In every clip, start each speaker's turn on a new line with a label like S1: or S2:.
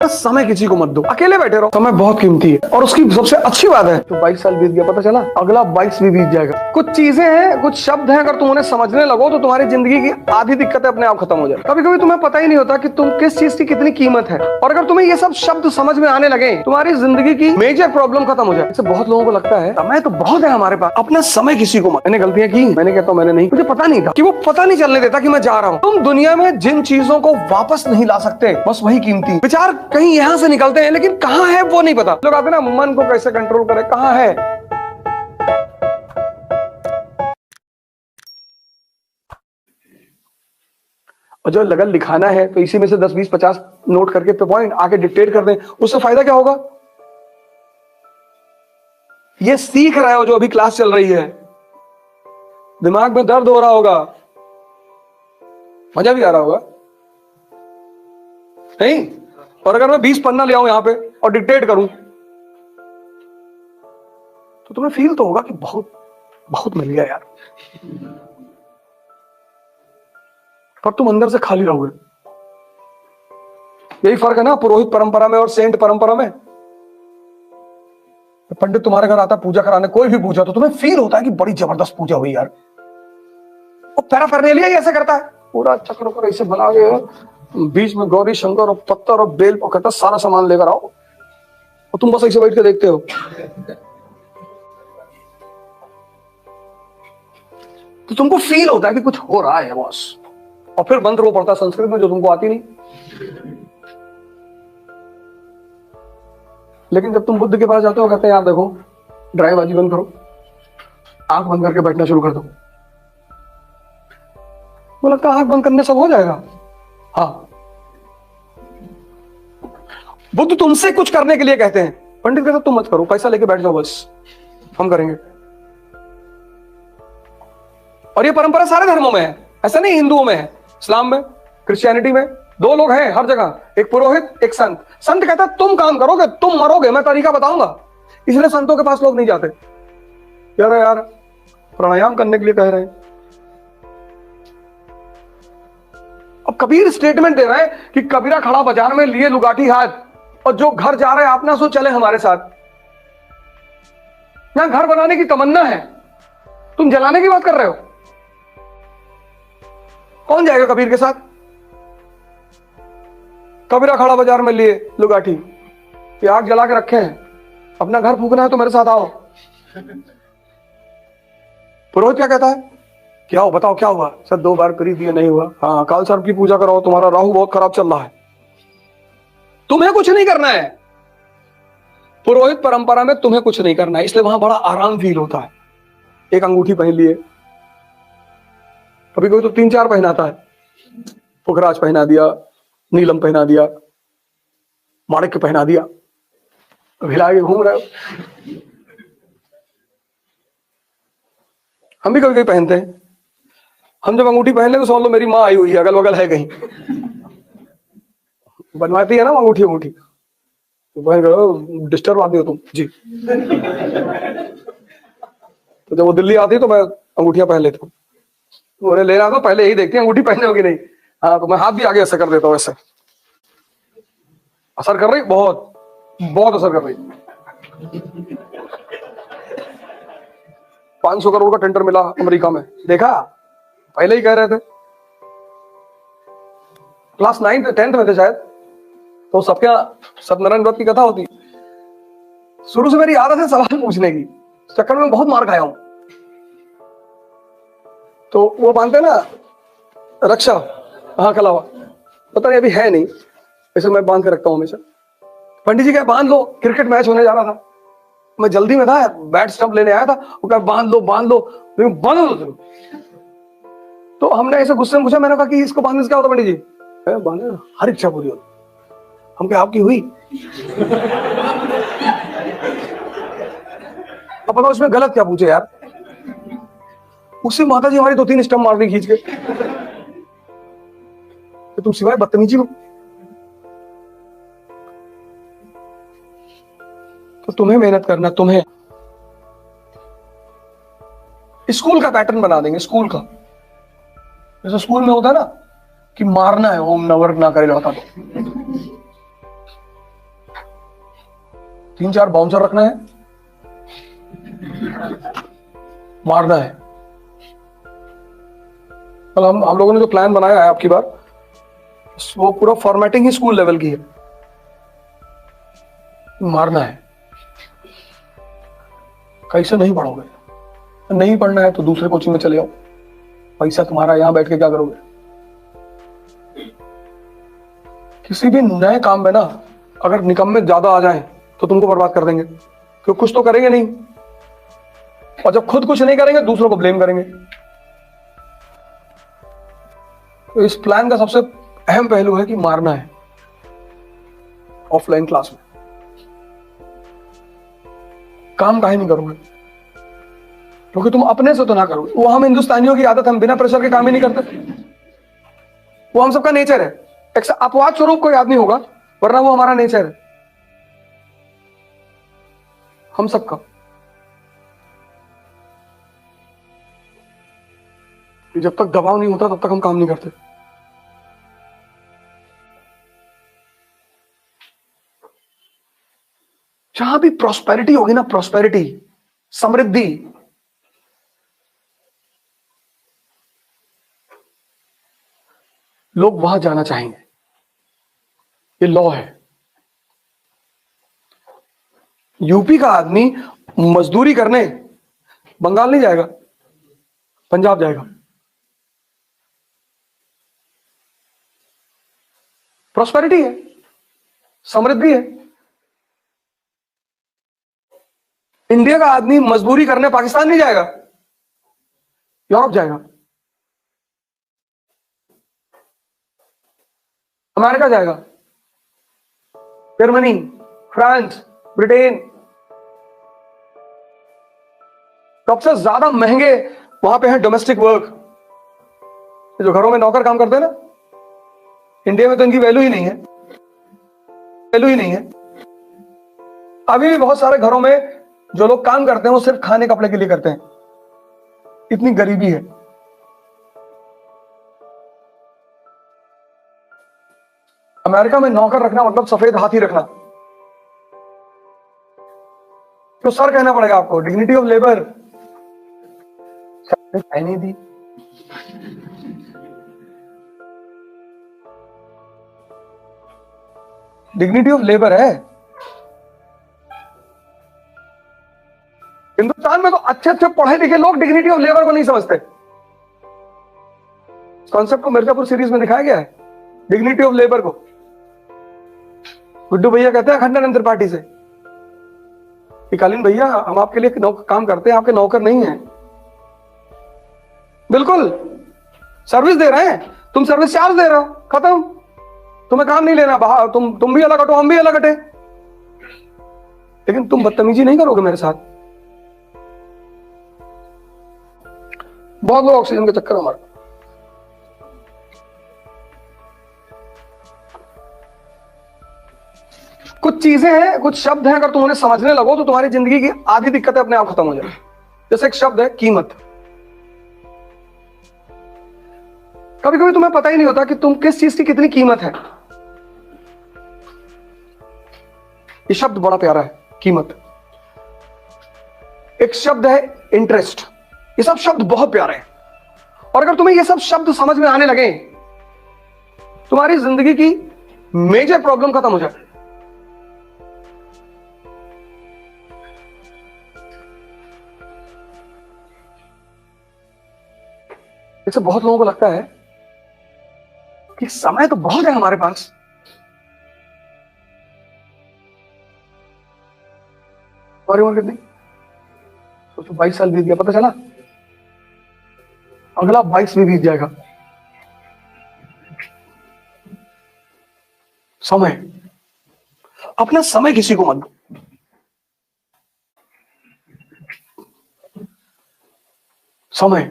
S1: समय किसी को मत दो, अकेले बैठे रहो। समय बहुत कीमती है और उसकी सबसे अच्छी बात है तो 22 साल बीत गया, पता चला अगला 22 भी बीत जाएगा। कुछ चीजें हैं, कुछ शब्द हैं, अगर तुम उन्हें समझने लगो तो तुम्हारी जिंदगी की आधी दिक्कतें अपने आप खत्म हो जाए। कभी कभी तुम्हें पता ही नहीं होता कि तुम किस चीज की कितनी कीमत है, और अगर तुम्हें ये सब शब्द समझ में आने लगे तुम्हारी जिंदगी की मेजर प्रॉब्लम खत्म हो जाए। बहुत लोगों को लगता है समय तो बहुत है हमारे पास, अपना समय किसी को मत। मैंने गलतियां की, मैंने कहता हूं मैंने नहीं, मुझे पता नहीं था कि वो पता नहीं चलने देता कि मैं जा रहा हूं। तुम दुनिया में जिन चीजों को वापस नहीं ला सकते बस वही कीमती। विचार कहीं यहां से निकलते हैं लेकिन कहां है वो नहीं पता। लोग आते ना मन को कैसे कंट्रोल करें, कहां है। और जो लगन लिखाना है तो इसी में से 10 20 50 नोट करके पे पॉइंट आके डिक्टेट कर दें, उससे फायदा क्या होगा। ये सीख रहे हो जो अभी क्लास चल रही है, दिमाग में दर्द हो रहा होगा, मजा भी आ रहा होगा नहीं। और अगर मैं 20 पन्ना ले आऊं यहां पे और डिक्टेट करूं तो तुम्हें फील तो होगा कि बहुत बहुत मिल गया यार, पर तुम अंदर से खाली रहोगे। यही फर्क है ना पुरोहित परंपरा में और सेंट परंपरा में। पंडित तुम्हारे घर आता पूजा कराने, कोई भी पूजा, तो तुम्हें फील होता है कि बड़ी जबरदस्त पूजा हुई यार। वो पैराफर्नेलिया ही ऐसे करता है, पूरा चक्र को ऐसे बना के बीच में गौरी शंकर और पत्थर और बेल को कहता सारा सामान लेकर आओ, और तुम बस ऐसे बैठ के देखते हो। तो तुमको फील होता है कि कुछ हो रहा है बॉस, और फिर मंत्र वो पढ़ता संस्कृत में जो तुमको आती नहीं। लेकिन जब तुम बुद्ध के पास जाते हो कहते हैं यार देखो ड्राइवबाजी बंद करो, आंख बंद करके बैठना शुरू कर दो। वो लगता है आंख बंद करने सब हो जाएगा। हाँ, बुद्ध तुमसे कुछ करने के लिए कहते हैं, पंडित कहते तुम मत करो, पैसा लेके बैठ जाओ बस, हम करेंगे। और ये परंपरा सारे धर्मों में है, ऐसा नहीं हिंदुओं में है, इस्लाम में, क्रिश्चियनिटी में। दो लोग हैं हर जगह, एक पुरोहित एक संत। संत कहता है तुम काम करोगे तुम मरोगे, मैं तरीका बताऊंगा। इसलिए संतों के पास लोग नहीं जाते। यार प्राणायाम करने के लिए कह रहे हैं। अब कबीर स्टेटमेंट दे रहा है कि कबीरा खड़ा बाजार में लिए लुगाटी हाथ, और जो घर जा रहे हैं आप ना सो चले हमारे साथ। यहां घर बनाने की तमन्ना है, तुम जलाने की बात कर रहे हो। कौन जाएगा कबीर के साथ। कबीरा खड़ा बाजार में लिए लुगाटी, ये आग जला के रखे हैं, अपना घर फूकना है तो मेरे साथ आओ। पुरोहित क्या कहता है, क्या हो बताओ क्या हुआ। सर 2 बार करी दिए नहीं हुआ। हाँ काल सर्प की पूजा कराओ, तुम्हारा राहु बहुत खराब चल रहा है। तुम्हें कुछ नहीं करना है, पुरोहित परंपरा में तुम्हें कुछ नहीं करना है, इसलिए वहां बड़ा आराम फील होता है। एक अंगूठी पहन लिए, कभी कोई तो 3 4 पहनाता है, पुखराज पहना दिया, नीलम पहना दिया, माणिक्य पहना दिया, हिला के घूम रहे हो। हम भी कभी कभी पहनते हैं। हम जब अंगूठी पहन ले तो समझ लो मेरी माँ आई हुई है, अगल बगल है कहीं, बनवाती है ना अंगूठी तो बहन करो डिस्टर्ब आती हो तुम जी। तो जब वो दिल्ली आती है तो मैं अंगूठियां पहन लेता हूँ। बोले लेना तो पहले यही देखती है अंगूठी पहने होगी नहीं। हाँ तो मैं हाथ भी आगे ऐसे कर देता हूँ, ऐसे असर कर रही, बहुत बहुत असर कर रही। 500 करोड़ का टेंडर मिला अमेरिका में, देखा पहले ही कह रहे थे। क्लास 9th 10th में थे शायद, तो सबके सत्यनारायण व्रत की कथा होती। शुरू से मेरी आदत है सवाल पूछने की, चक्कर में बहुत मार खाया हूं। तो वो बांधते ना रक्षा, हाँ कलावा, पता नहीं अभी है नहीं, ऐसे मैं बांध के रखता हूं हमेशा। पंडित जी कहे बांध लो, क्रिकेट मैच होने जा रहा था, मैं जल्दी में था, बैट स्टंप लेने आया था, वो कहा बांध लो बांध लो, बांध लो। तो हमने ऐसे गुस्से में पूछा, मैंने कहा कि इसको बांधने से क्या होता पंडित जी। बांधे हर इच्छा पूरी होती। हम क्या आपकी हुई। अब पता उसमें गलत क्या पूछे यार। उससे माता जी हमारी 2-3 स्टंप मार दी खींच के, तो तुम सिवाय बदतमीजी हो। तो तुम्हें मेहनत करना, तुम्हें स्कूल का पैटर्न बना देंगे, स्कूल का जैसे स्कूल में होता है ना कि मारना है, ओम नवर ना करे लौटा तो 3-4 बाउंसर रखना है, मारना है। कल हम लोगों ने जो प्लान बनाया है आपकी बार, वो पूरा फॉर्मेटिंग ही स्कूल लेवल की है। मारना है। कैसे नहीं पढ़ोगे? नहीं पढ़ना है तो दूसरे कोचिंग में चले जाओ, पैसा तुम्हारा, यहां बैठ के क्या करोगे? किसी भी नए काम में ना अगर निकम्मे ज्यादा आ जाएं तो तुमको बर्बाद कर देंगे, क्योंकि कुछ तो करेंगे नहीं, और जब खुद कुछ नहीं करेंगे दूसरों को ब्लेम करेंगे। तो इस प्लान का सबसे अहम पहलू है कि मारना है ऑफलाइन क्लास में। काम काहे नहीं करोगे? क्योंकि तुम अपने से तो ना करोगे। वो हम हिंदुस्तानियों की आदत, हम बिना प्रेशर के काम ही नहीं करते। वो हम सबका नेचर है। एक अपवाद स्वरूप कोई आदमी होगा, वरना वो हमारा नेचर है हम सबका। जब तक दबाव नहीं होता तब तक हम काम नहीं करते। जहां भी प्रॉस्पेरिटी होगी ना, प्रॉस्पेरिटी, समृद्धि, लोग वहां जाना चाहेंगे। ये लॉ है। यूपी का आदमी मजदूरी करने बंगाल नहीं जाएगा, पंजाब जाएगा। प्रॉस्पेरिटी है, समृद्धि है। इंडिया का आदमी मजदूरी करने पाकिस्तान नहीं जाएगा, यूरोप जाएगा, अमेरिका जाएगा, जर्मनी, फ्रांस, ब्रिटेन। सबसे ज्यादा महंगे वहां पे है डोमेस्टिक वर्क, जो घरों में नौकर काम करते हैं ना। इंडिया में तो इनकी वैल्यू ही नहीं है, वैल्यू ही नहीं है। अभी भी बहुत सारे घरों में जो लोग काम करते हैं वो सिर्फ खाने कपड़े के लिए करते हैं। इतनी गरीबी है। अमेरिका में नौकर रखना मतलब सफेद हाथी रखना। तो सर कहना पड़ेगा आपको, डिग्निटी ऑफ लेबर नहीं दी। डिग्निटी ऑफ लेबर है। हिंदुस्तान में तो अच्छे अच्छे पढ़े लिखे लोग डिग्निटी ऑफ लेबर को नहीं समझते। कॉन्सेप्ट को मिर्जापुर सीरीज में दिखाया गया है, डिग्निटी ऑफ लेबर को। गुड्डू भैया कहते हैं अखंडानंद त्रिपाठी से, कालीन भैया हम आपके लिए काम करते हैं, आपके नौकर नहीं हैं। बिल्कुल सर्विस दे रहे हैं, तुम सर्विस चार्ज दे रहे हो, खत्म। तुम्हें काम नहीं लेना, तुम भी अलग हटो, हम भी अलग हटे। लेकिन तुम बदतमीजी नहीं करोगे मेरे साथ। बहुत लोग ऑक्सीजन के चक्कर हमारे। कुछ चीजें हैं, कुछ शब्द हैं, अगर तुम उन्हें समझने लगो तो तुम्हारी जिंदगी की आधी दिक्कतें अपने आप खत्म हो जाए। जैसे एक शब्द है कीमत। कभी कभी तुम्हें पता ही नहीं होता कि तुम किस चीज की कितनी कीमत है। ये शब्द बड़ा प्यारा है, कीमत। एक शब्द है इंटरेस्ट। ये सब शब्द बहुत प्यारे हैं, और अगर तुम्हें ये सब शब्द समझ में आने लगे, तुम्हारी जिंदगी की मेजर प्रॉब्लम खत्म हो जाए। जैसे बहुत लोगों को लगता है कि समय तो बहुत है हमारे पास, और उम्र कितनी? तो 22 साल बीत गया, पता चला अगला 22 भी बीत जाएगा। समय, अपना समय किसी को मत दो। समय,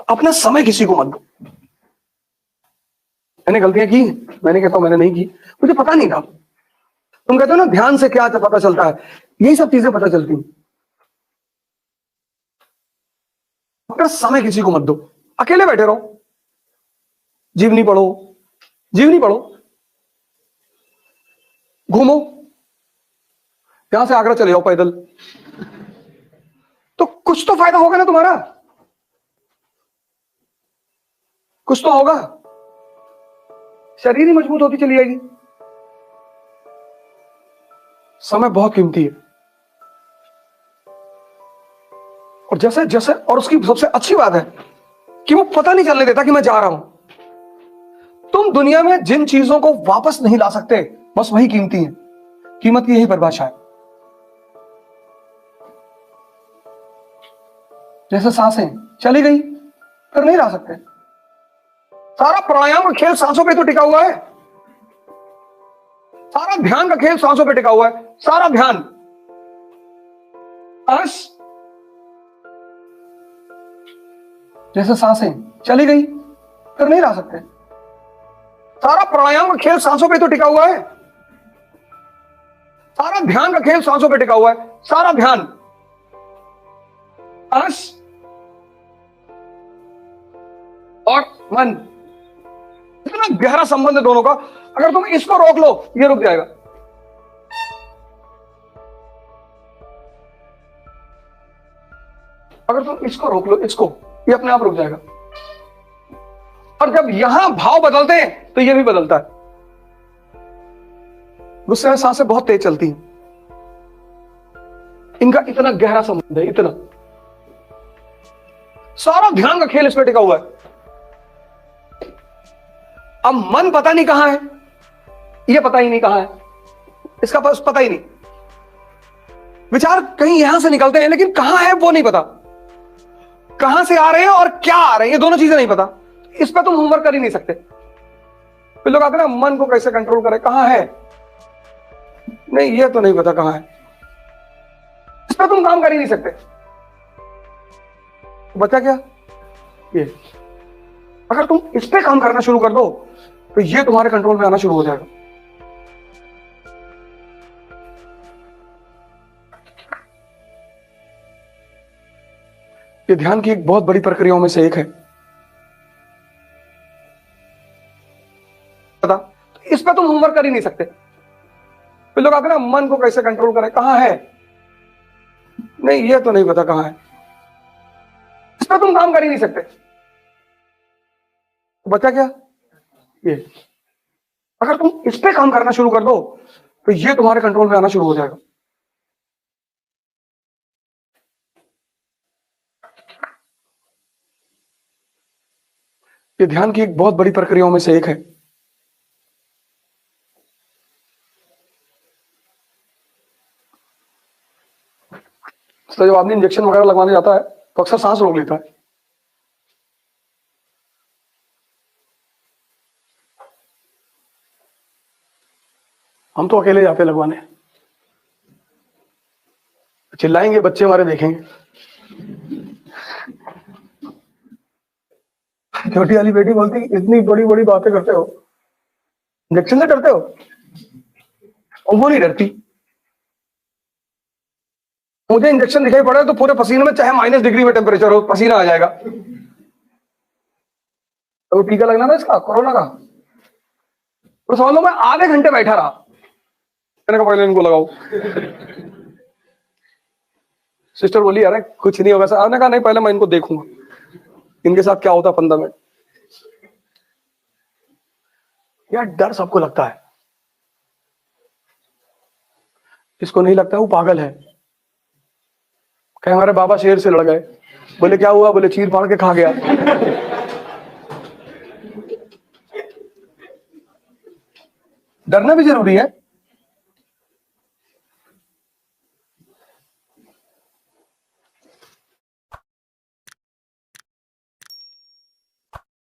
S1: अपना समय किसी को मत दो। मैंने गलतियां की, मैंने कहता हूं मैंने नहीं की, मुझे पता नहीं था। तुम कहते हो ना ध्यान से क्या पता चलता है, यही सब चीजें पता चलती हैं। अपना समय किसी को मत दो। अकेले बैठे रहो, जीवनी पढ़ो, जीवनी पढ़ो, घूमो, यहां से आगरा चले जाओ पैदल, तो कुछ तो फायदा होगा ना तुम्हारा, कुछ तो होगा, शरीर ही मजबूत होती चली जाएगी। समय बहुत कीमती है। और जैसे जैसे, और उसकी सबसे अच्छी बात है कि वो पता नहीं चलने देता कि मैं जा रहा हूं। तुम दुनिया में जिन चीजों को वापस नहीं ला सकते, बस वही कीमती है। कीमत की यही परिभाषा है। जैसे सांसें चली गई फिर नहीं ला सकते। सारा प्राणायाम का खेल सांसों पे तो टिका हुआ है, सारा ध्यान का खेल सांसों पे टिका हुआ है, सारा ध्यान। सांस, जैसे सांसें चली गई फिर नहीं ला सकते। सारा प्राणायाम का खेल सांसों पे तो टिका हुआ है, सारा ध्यान का खेल सांसों पे टिका हुआ है, सारा ध्यान। सांस और मन, इतना गहरा संबंध है दोनों का। अगर तुम इसको रोक लो, ये रुक जाएगा। अगर तुम इसको रोक लो, इसको, ये अपने आप रुक जाएगा। और जब यहां भाव बदलते हैं तो ये भी बदलता है। गुस्से में सांसें बहुत तेज चलती हैं, इनका इतना गहरा संबंध है, इतना। सारा ध्यान का खेल इसमें टिका हुआ है। अब मन पता नहीं कहां है, ये पता ही नहीं कहां है, इसका बस पता ही नहीं। विचार कहीं यहां से निकलते हैं लेकिन कहां है वो नहीं पता। कहां से आ रहे हैं और क्या आ रहे हैं, ये दोनों चीजें नहीं पता। इस पे तुम होमवर्क कर ही नहीं सकते। फिर लोग आते हैं ना, मन को कैसे कंट्रोल करें, कहां है, नहीं ये तो नहीं पता कहां है। इस पे तुम काम कर ही नहीं सकते। तो बचा क्या, ये। अगर तुम इस पे काम करना शुरू कर दो तो ये तुम्हारे कंट्रोल में आना शुरू हो जाएगा। ये ध्यान की एक बहुत बड़ी प्रक्रियाओं में से एक है। पता, इस पे तुम होमवर्क कर ही नहीं सकते। फिर लोग आते हैं ना, मन को कैसे कंट्रोल करें, कहां है, नहीं ये तो नहीं पता कहां है। इस पे तुम काम कर ही नहीं सकते। तो बचा क्या, ये। अगर तुम इस पे काम करना शुरू कर दो तो ये तुम्हारे कंट्रोल में आना शुरू हो जाएगा। ये ध्यान की एक बहुत बड़ी प्रक्रियाओं में से एक है। तो जब आदमी इंजेक्शन वगैरह लगवाने जाता है तो अक्सर सांस रोक लेता है। हम तो अकेले जाते लगवाने, चिल्लाएंगे, बच्चे हमारे देखेंगे। छोटी वाली बेटी बोलती, इतनी बड़ी बड़ी बातें करते हो, इंजेक्शन से डरते हो? और वो नहीं डरती। मुझे इंजेक्शन दिखाई पड़ा तो पूरे पसीने में, चाहे -डिग्री में टेम्परेचर हो, पसीना आ जाएगा। तो टीका लगना था इसका, कोरोना का। तो समझ लो मैं आधे घंटे बैठा रहा, मैंने कहा पहले इनको लगाओ। सिस्टर बोली अरे कुछ नहीं होगा सर। आपने कहा नहीं, पहले मैं इनको देखूंगा इनके साथ क्या होता 15 मिनट। यार डर सबको लगता है, जिसको नहीं लगता है वो पागल है। कहे हमारे बाबा शेर से लड़ गए, बोले क्या हुआ, बोले चीर फाड़ के खा गया। डरना भी जरूरी है।